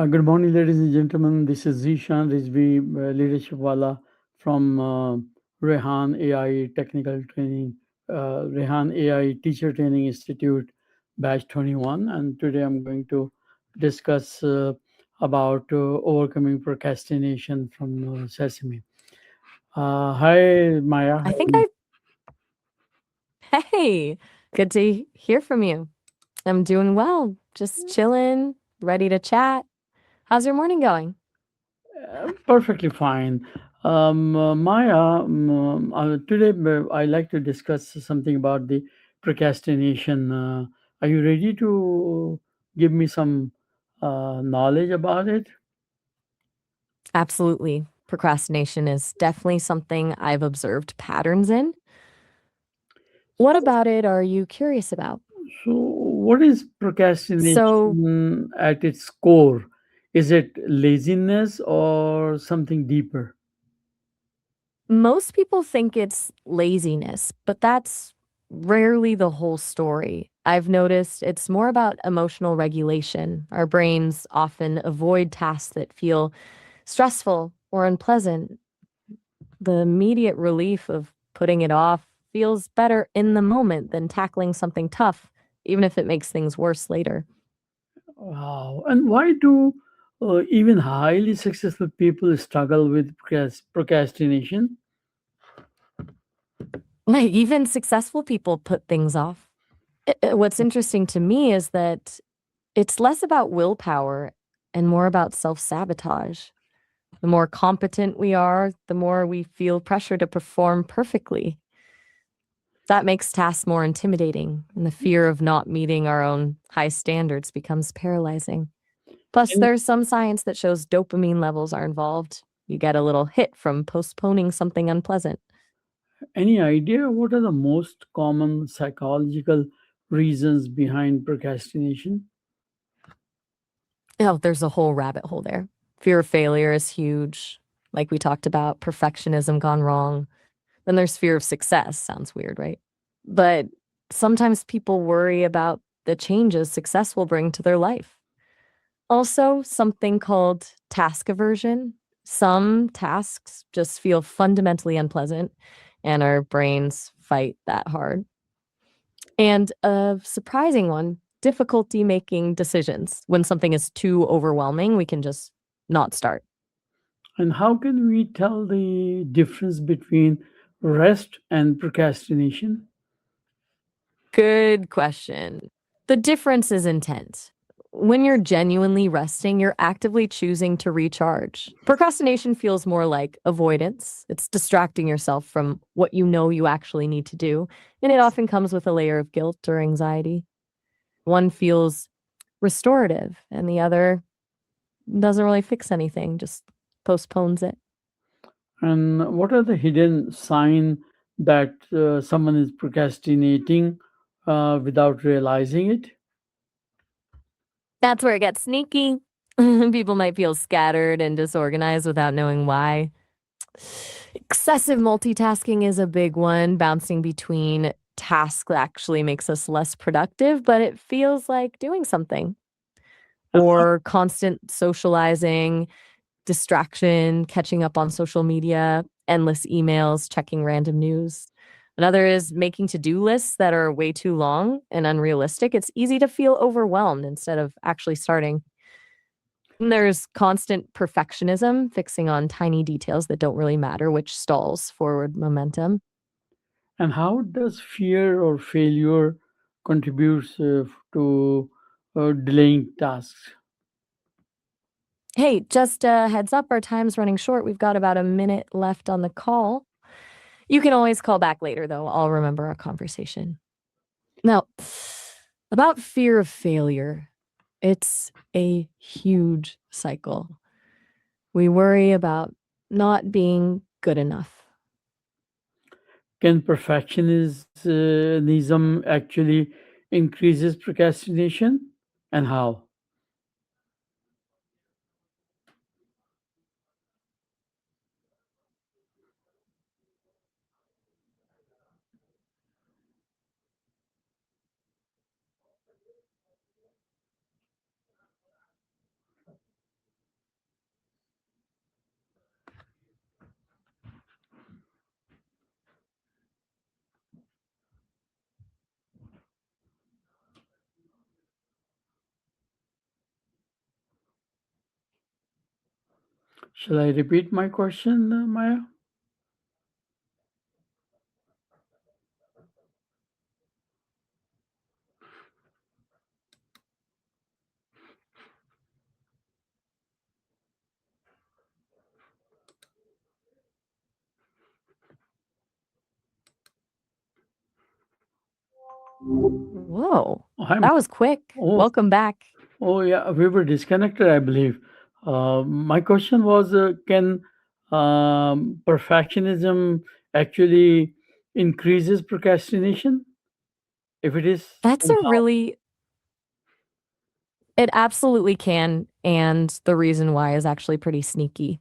Good morning, ladies and gentlemen. This is Zishan Rizvi, Leadership Wala from Rehan AI Technical Training, Rehan AI Teacher Training Institute, Batch 21. And today I'm going to discuss about overcoming procrastination from Sesame. Hi, Maya. I think I Hey, good to hear from you. I'm doing well, just chilling, ready to chat. How's your morning going? Perfectly fine. Maya, today I like to discuss something about the procrastination. Are you ready to give me some knowledge about it? Absolutely. Procrastination is definitely something I've observed patterns in. What about it are you curious about? So, what is So, procrastination at its core? Is it laziness or something deeper? most people think it's laziness, but that's rarely the whole story. I've noticed it's more about emotional regulation. Our brains often avoid tasks that feel stressful or unpleasant. The immediate relief of putting it off feels better in the moment than tackling something tough, even if it makes things worse later. Wow. And why do even highly successful people struggle with procrastination? Like, even successful people put things off. What's interesting to me is that it's less about willpower and more about self sabotage. The more competent we are, the more we feel pressure to perform perfectly. That makes tasks more intimidating, and the fear of not meeting our own high standards becomes paralyzing. Plus, there's some science that shows dopamine levels are involved. You get a little hit from postponing something unpleasant. Any idea what are the most common psychological reasons behind procrastination? Oh, there's a whole rabbit hole there. Fear of failure is huge. Like we talked about, perfectionism gone wrong. Then there's fear of success. Sounds weird, right? But sometimes people worry about the changes success will bring to their life. Also, something called task aversion. Some tasks just feel fundamentally unpleasant, and our brains fight that hard. And a surprising one, difficulty making decisions. When something is too overwhelming, we can just not start. And how can we tell the difference between rest and procrastination? Good question. The difference is intent. When you're genuinely resting, you're actively choosing to recharge. Procrastination feels more like avoidance. It's distracting yourself from what you know you actually need to do, and it often comes with a layer of guilt or anxiety. One feels restorative, and the other doesn't really fix anything, just postpones it. And what are the hidden signs that someone is procrastinating without realizing it? That's where it gets sneaky. People might feel scattered and disorganized without knowing why. Excessive multitasking is a big one. Bouncing between tasks actually makes us less productive, but it feels like doing something. And Or constant socializing, distraction, catching up on social media, endless emails, checking random news. Another is making to do lists that are way too long and unrealistic. It's easy to feel overwhelmed instead of actually starting. And there's constant perfectionism, fixing on tiny details that don't really matter, which stalls forward momentum. and how does fear or failure contributes to delaying tasks? Hey, just a heads up, our time's running short. We've got about a minute left on the call. You can always call back later, though. I'll remember our conversation. Now, about fear of failure, it's a huge cycle. We worry about not being good enough. Can perfectionism actually increases procrastination, and how? Shall I repeat my question, Maya? Whoa, I'm that was quick. oh Welcome back. oh yeah, we were disconnected, I believe. My question was, can perfectionism actually increases procrastination? If it is, That's then a how? really, it absolutely can. And the reason why is actually pretty sneaky.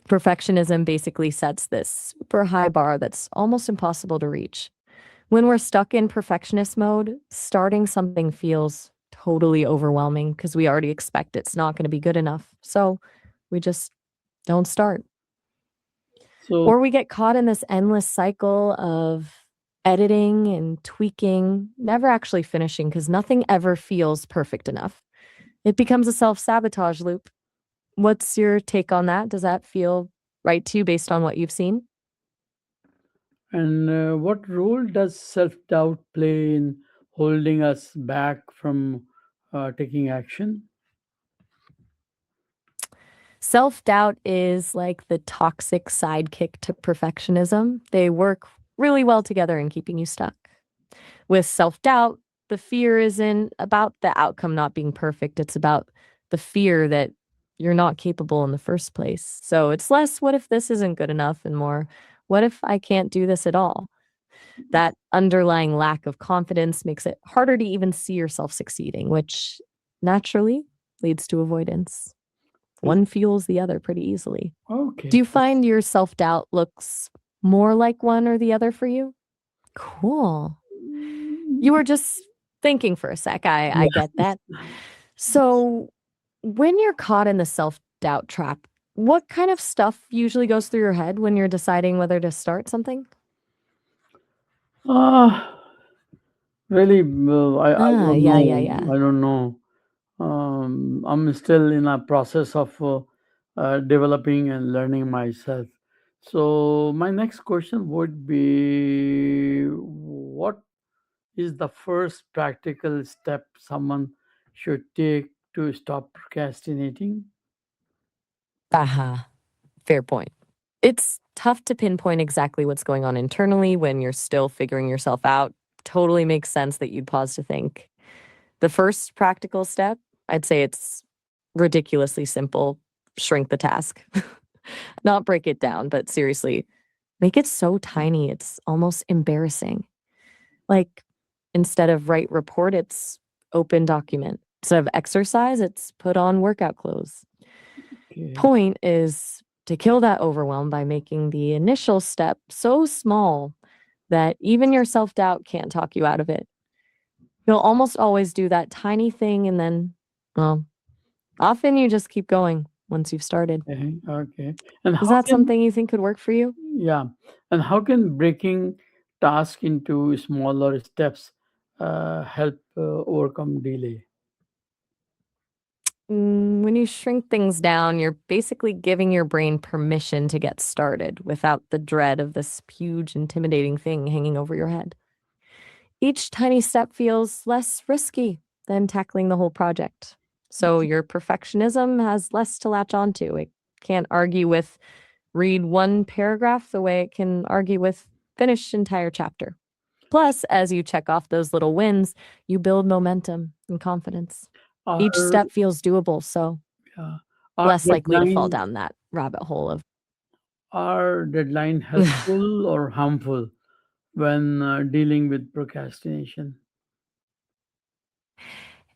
Perfectionism basically sets this super high bar that's almost impossible to reach. When we're stuck in perfectionist mode, starting something feels totally overwhelming because we already expect it's not going to be good enough. So we just don't start. So Or we get caught in this endless cycle of editing and tweaking, never actually finishing because nothing ever feels perfect enough. It becomes a self sabotage loop. What's your take on that? Does that feel right to you based on what you've seen? and what role does self-doubt play in holding us back from taking action? Self doubt is like the toxic sidekick to perfectionism. They work really well together in keeping you stuck. With self doubt, the fear isn't about the outcome not being perfect, it's about the fear that you're not capable in the first place. So it's less, what if this isn't good enough? And more, what if I can't do this at all? That underlying lack of confidence makes it harder to even see yourself succeeding, which naturally leads to avoidance. Is- One fuels the other pretty easily. Do Okay. you find your self doubt looks more like one or the other for you? Cool. You were just thinking for a sec. I Yeah. get that. So, when you're caught in the self doubt trap, what kind of stuff usually goes through your head when you're deciding whether to start something? Uh, really, Yeah, yeah, yeah. I don't know. I'm still in a process of developing and learning myself. So my next question would be, what is the first practical step someone should take to stop procrastinating? Aha, fair point. It's tough to pinpoint exactly what's going on internally when you're still figuring yourself out. Totally makes sense that you'd pause to think. The first practical step, I'd say it's ridiculously simple. Shrink the task. Not break it down, but seriously, make it so tiny it's almost embarrassing. Like instead of write report, it's open document. Instead of exercise, it's put on workout clothes. Okay. Point is to kill that overwhelm by making the initial step so small that even your self doubt can't talk you out of it. You'll almost always do that tiny thing and then, well, often you just keep going once you've started. Okay. Okay. And Is how that can, something you think could work for you? yeah, and how can breaking task into smaller steps help overcome delay? When you shrink things down, you're basically giving your brain permission to get started without the dread of this huge, intimidating thing hanging over your head. Each tiny step feels less risky than tackling the whole project. So your perfectionism has less to latch onto. It can't argue with read one paragraph the way it can argue with finish entire chapter. Plus, as you check off those little wins, you build momentum and confidence. Each Are step feels doable, so uh, are less likely to fall deadlines down that rabbit hole of are deadline helpful or harmful when dealing with procrastination?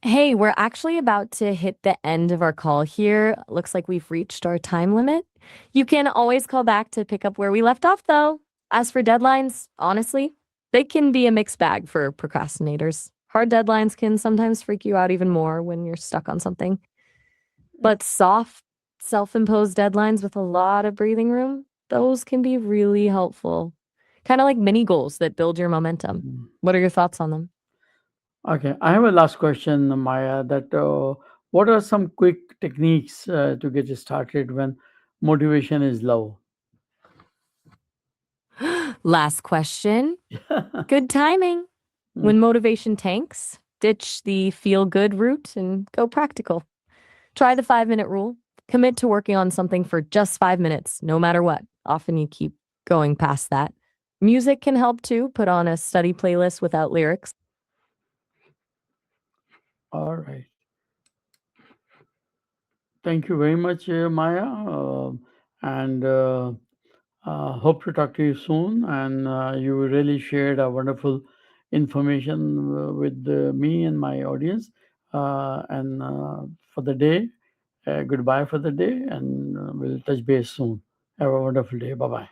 Hey, we're actually about to hit the end of our call here. Looks like we've reached our time limit. You can always call back to pick up where we left off, though. As for deadlines, honestly, they can be a mixed bag for procrastinators. Hard deadlines can sometimes freak you out even more when you're stuck on something. But soft, self imposed deadlines with a lot of breathing room, those can be really helpful. Kind of like mini goals that build your momentum. Mm. What are your thoughts on them? Okay, I have a last question, Maya. That what are some quick techniques to get started when motivation is low. Last question. Good timing. Mm. When motivation tanks, ditch the feel good route and go practical. Try the 5 minute rule. Commit to working on something for just 5 minutes, no matter what. Often you keep going past that. Music can help too. Put on a study playlist without lyrics. All right. Thank you very much, Maya. And hope to talk to you soon. And you really shared a wonderful information with me and my audience. And for the day, goodbye for the day, and we'll touch base soon. Have a wonderful day. Bye bye.